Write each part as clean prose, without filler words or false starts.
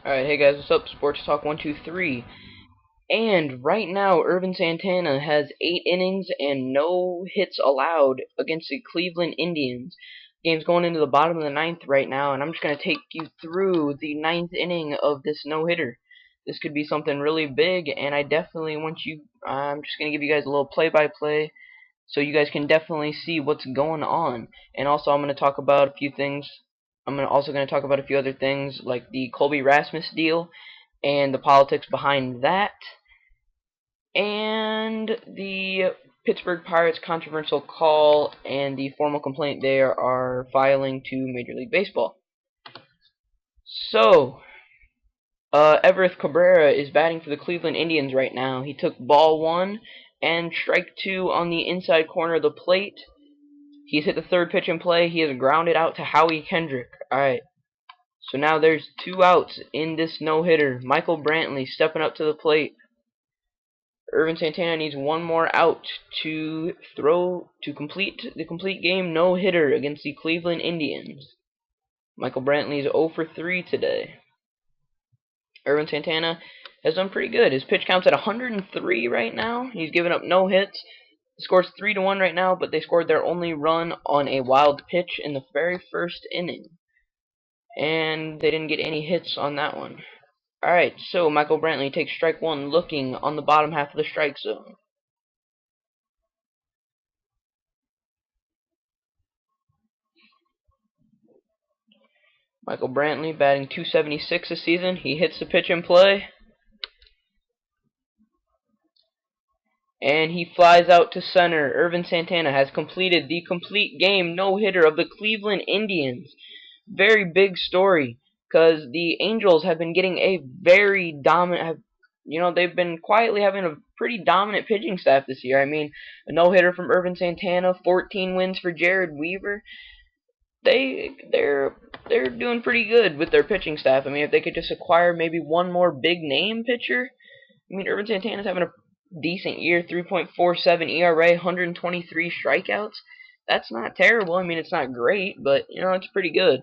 Alright, hey guys, what's up? Sports Talk 123. And right now, Ervin Santana has 8 innings and no hits allowed against the Cleveland Indians. Game's going into the bottom of the ninth right now, and I'm just going to take you through the ninth inning of this no-hitter. This could be something really big, and I definitely want you, I'm just going to give you guys a little play-by-play so you guys can definitely see what's going on. And also, I'm going to talk about a few things. I'm also going to talk about a few other things like the Colby Rasmus deal and the politics behind that, and the Pittsburgh Pirates controversial call and the formal complaint they are filing to Major League Baseball. So, Everth Cabrera is batting for the Cleveland Indians right now. He took ball 1 and strike 2 on the inside corner of the plate. He's hit the third pitch in play. He has grounded out to Howie Kendrick. Alright. So now there's 2 outs in this no-hitter. Michael Brantley stepping up to the plate. Ervin Santana needs 1 more out to complete the complete game no-hitter against the Cleveland Indians. Michael Brantley is 0 for 3 today. Ervin Santana has done pretty good. His pitch count's at 103 right now. He's given up no hits. The score's 3-1 right now, but they scored their only run on a wild pitch in the very first inning. And they didn't get any hits on that one. Alright, so Michael Brantley takes strike 1 looking on the bottom half of the strike zone. Michael Brantley batting .276 this season. He hits the pitch in play. And he flies out to center. Ervin Santana has completed the complete game no-hitter of the Cleveland Indians. Very big story, because the Angels have been getting a very dominant, they've been quietly having a pretty dominant pitching staff this year. I mean, a no-hitter from Ervin Santana, 14 wins for Jared Weaver. They're doing pretty good with their pitching staff. I mean, if they could just acquire maybe one more big-name pitcher. I mean, Ervin Santana's having a decent year, 3.47 ERA, 123 strikeouts. That's not terrible. I mean, it's not great, but, it's pretty good.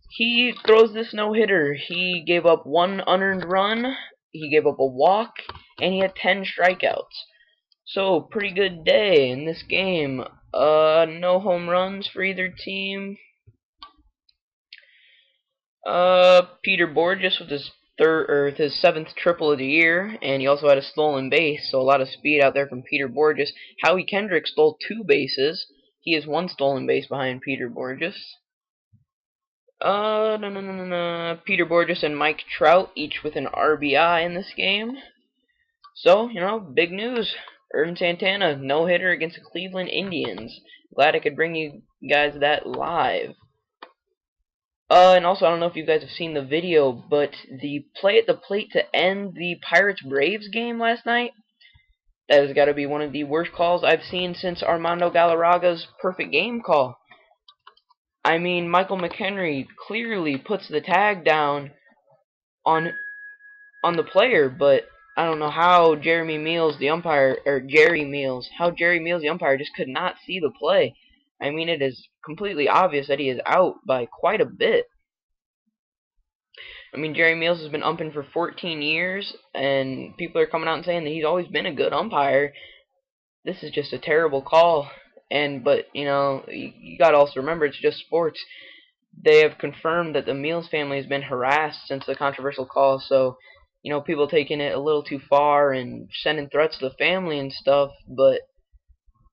He throws this no-hitter. He gave up 1 unearned run, he gave up a walk, and he had 10 strikeouts. So, pretty good day in this game. No home runs for either team. Peter Borges with his his 7th triple of the year, and he also had a stolen base, so a lot of speed out there from Peter Borges. Howie Kendrick stole 2 bases. He is 1 stolen base behind Peter Borges. Peter Borges and Mike Trout, each with an RBI in this game. So, big news. Ervin Santana, no-hitter against the Cleveland Indians. Glad I could bring you guys that live. And also, I don't know if you guys have seen the video, but the play at the plate to end the Pirates-Braves game last night, that has got to be one of the worst calls I've seen since Armando Galarraga's perfect game call. I mean, Michael McHenry clearly puts the tag down on the player, but I don't know how Jerry Meals, the umpire, just could not see the play. I mean, it is completely obvious that he is out by quite a bit. I mean, Jerry Meals has been umping for 14 years, and people are coming out and saying that he's always been a good umpire. This is just a terrible call. But you gotta also remember, it's just sports. They have confirmed that the Meals family has been harassed since the controversial call, so people taking it a little too far and sending threats to the family and stuff. But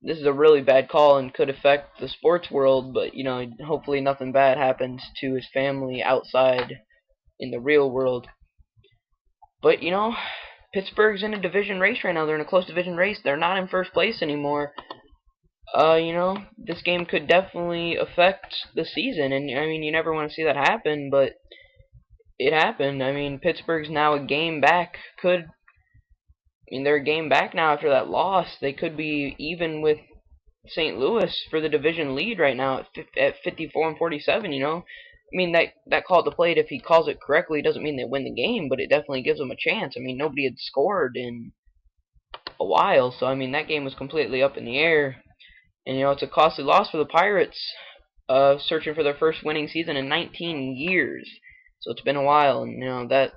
this is a really bad call and could affect the sports world. But hopefully nothing bad happens to his family outside in the real world. But Pittsburgh's in a division race right now. They're in a close division race. They're not in first place anymore. This game could definitely affect the season, and I mean, you never want to see that happen, but it happened. I mean, Pittsburgh's now a game back. They're a game back now after that loss. They could be even with St. Louis for the division lead right now at 54-47. I mean, that call at the plate, if he calls it correctly, doesn't mean they win the game, but it definitely gives them a chance. I mean, nobody had scored in a while, so I mean, that game was completely up in the air. And it's a costly loss for the Pirates, searching for their first winning season in 19 years. So it's been a while, and that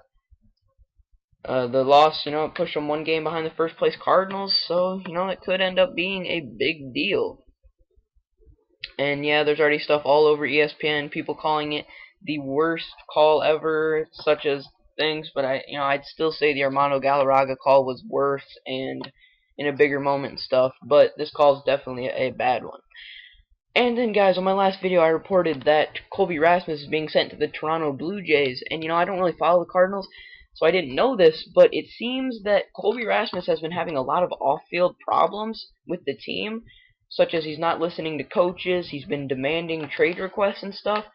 the loss, it pushed them one game behind the first place Cardinals. So it could end up being a big deal. And yeah, there's already stuff all over ESPN, people calling it the worst call ever, such as things. But I'd still say the Armando Galarraga call was worse and in a bigger moment and stuff. But this call is definitely a bad one. And then, guys, on my last video, I reported that Colby Rasmus is being sent to the Toronto Blue Jays. And I don't really follow the Cardinals, so I didn't know this, but it seems that Colby Rasmus has been having a lot of off-field problems with the team, such as he's not listening to coaches, he's been demanding trade requests and stuff.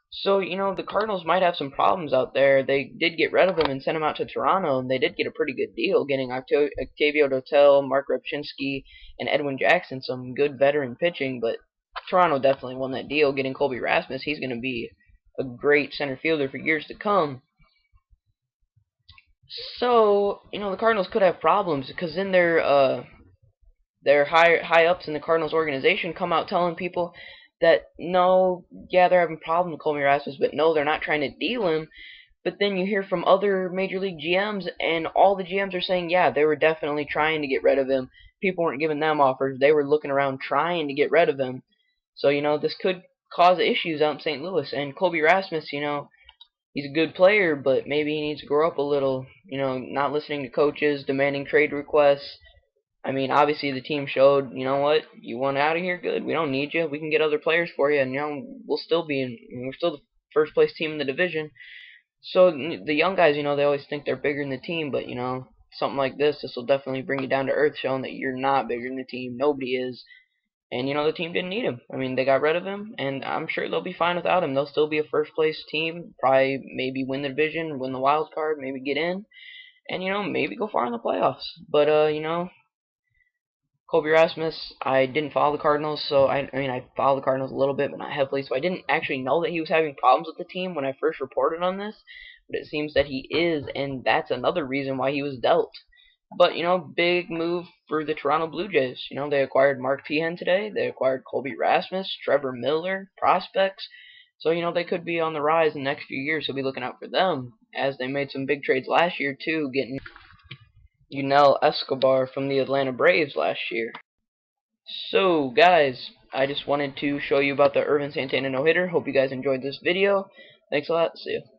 So, the Cardinals might have some problems out there. They did get rid of him and sent him out to Toronto, and they did get a pretty good deal, getting Octavio Dotel, Mark Repchinski, and Edwin Jackson, some good veteran pitching, but Toronto definitely won that deal, getting Colby Rasmus. He's going to be a great center fielder for years to come. So, the Cardinals could have problems, because then their high ups in the Cardinals organization come out telling people that no, yeah, they're having problems with Colby Rasmus, but no, they're not trying to deal him. But then you hear from other Major League GMs, and all the GMs are saying, yeah, they were definitely trying to get rid of him. People weren't giving them offers. They were looking around trying to get rid of him. So, this could cause issues out in St. Louis. And Colby Rasmus, he's a good player, but maybe he needs to grow up a little. Not listening to coaches, demanding trade requests. I mean, obviously the team showed, what, you want out of here? Good. We don't need you. We can get other players for you, and we're still the first place team in the division. So the young guys, they always think they're bigger than the team, but something like this will definitely bring you down to earth, showing that you're not bigger than the team. Nobody is. And the team didn't need him. I mean, they got rid of him, and I'm sure they'll be fine without him. They'll still be a first place team, probably maybe win the division, win the wild card, maybe get in, and maybe go far in the playoffs. But Colby Rasmus, I didn't follow the Cardinals, so I mean I followed the Cardinals a little bit, but not heavily, so I didn't actually know that he was having problems with the team when I first reported on this. But it seems that he is, and that's another reason why he was dealt. But, big move for the Toronto Blue Jays. They acquired Mark Teahen today. They acquired Colby Rasmus, Trevor Miller, prospects. So, they could be on the rise in the next few years, so be looking out for them, as they made some big trades last year, too, getting Yunel Escobar from the Atlanta Braves last year. So, guys, I just wanted to show you about the Ervin Santana No-hitter. Hope you guys enjoyed this video. Thanks a lot. See ya.